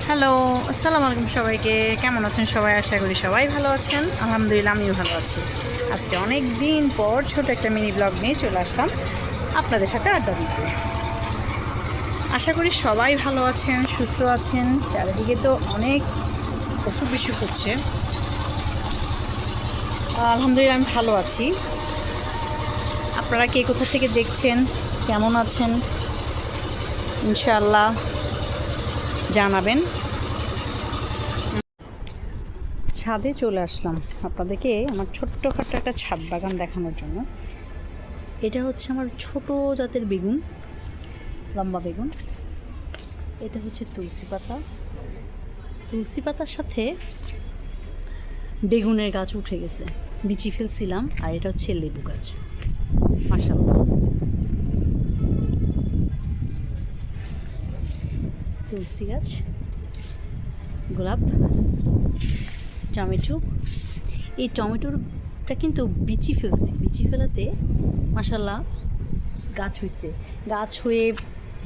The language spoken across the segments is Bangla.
হ্যালো, আসসালামু আলাইকুম সবাইকে। কেমন আছেন সবাই? আশা করি সবাই ভালো আছেন। আলহামদুলিল্লাহ আমিও ভালো আছি। আজকে অনেক দিন পর ছোট একটা মিনি ব্লগ নিয়ে চলে আসলাম আপনাদের সাথে আড্ডা দিতে। আশা করি সবাই ভালো আছেন, সুস্থ আছেন। চারিদিকে তো অনেক অসুখ বিসুখ হচ্ছে। আলহামদুলিল্লাহ আমি ভালো আছি। আপনারা কে কোথা থেকে দেখছেন, কেমন আছেন ইনশাআল্লাহ জানাবেন। ছাদে চলে আসলাম আপনাদেরকে আমার ছোট্টখাট্ট একটা ছাদ বাগান দেখানোর জন্য। এটা হচ্ছে আমার ছোট জাতের বেগুন, লম্বা বেগুন। এটা হচ্ছে তুলসী পাতা। তুলসী পাতার সাথে বেগুনের গাছ উঠে গেছে, বিচি ফেলছিলাম। আর এটা হচ্ছে লেবু গাছ, মাশাআল্লাহ। তুলসী গাছ, গোলাপ, টমেটো। এই টমেটোটা কিন্তু বিচি ফেলছি, বিচি ফেলাতে মাশাআল্লাহ গাছ হয়েছে। গাছ হয়ে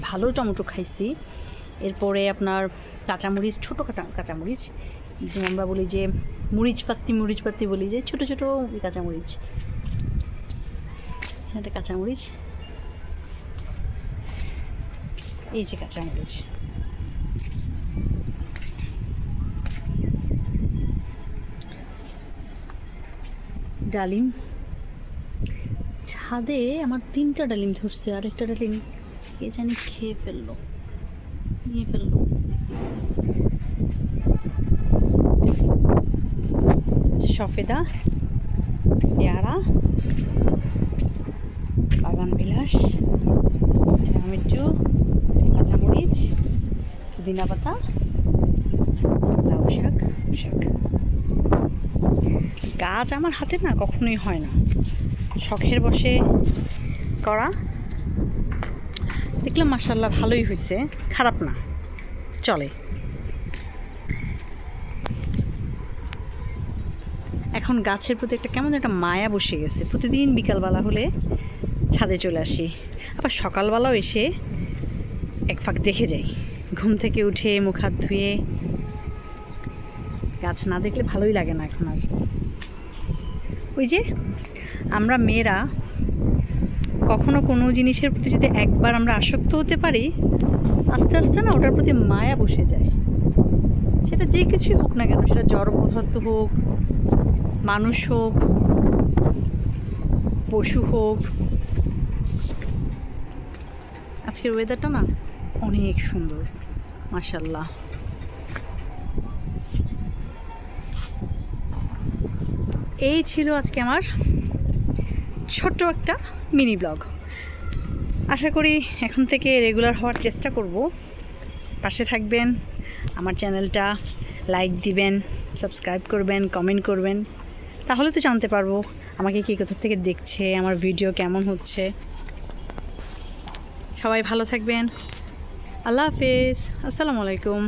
ভালো টমেটো খাইছি। এরপরে আপনার কাঁচামরিচ, ছোটো কাঁচামরিচ, আমরা বলি যে মরিচ পাত্তি বলি, যে ছোটো ছোটো কাঁচামরিচ। একটা কাঁচামরিচ, এই যে কাঁচামরিচ। ডালিম, ছাদে আমার 3টা ডালিম ধরছে, আর একটা ডালিম কে জানি নিয়ে ফেললো। সফেদা, পেয়ারা, বাগান বিলাস, টমেটো, কাঁচামরিচ, পুদিনা পাতা, লাউ শাক। গাছ আমার হাতে না কখনোই হয় না, শখের বসে করা। দেখলাম মাশাআল্লাহ ভালোই হয়েছে, খারাপ না, চলে। এখন গাছের প্রতি একটা কেমন একটা মায়া বসে গেছে। প্রতিদিন বিকালবেলা হলে ছাদে চলে আসি, আবার সকালবেলাও এসে এক ফাঁক দেখে যাই। ঘুম থেকে উঠে মুখ হাত ধুয়ে গাছ না দেখলে ভালোই লাগে না এখন আর। ওই যে আমরা মেয়েরা কখনো কোনো জিনিসের প্রতি যদি একবার আমরা আসক্ত হতে পারি, আস্তে আস্তে না ওটার প্রতি মায়া বসে যায়। সেটা যে কিছুই হোক না কেন, সেটা জড় পদার্থ হোক, মানুষ হোক, পশু হোক। আজকের ওয়েদারটা না অনেক সুন্দর, মাশাআল্লাহ। এই ছিল আজকে আমার ছোট্ট একটা মিনি ব্লগ। আশা করি এখন থেকে রেগুলার হওয়ার চেষ্টা করব। পাশে থাকবেন, আমার চ্যানেলটা লাইক দিবেন, সাবস্ক্রাইব করবেন, কমেন্ট করবেন। তাহলে তো জানতে পারবো আমাকে কে কোথা থেকে দেখছে, আমার ভিডিও কেমন হচ্ছে। সবাই ভালো থাকবেন। আল্লাহ হাফেজ, আসসালামু আলাইকুম।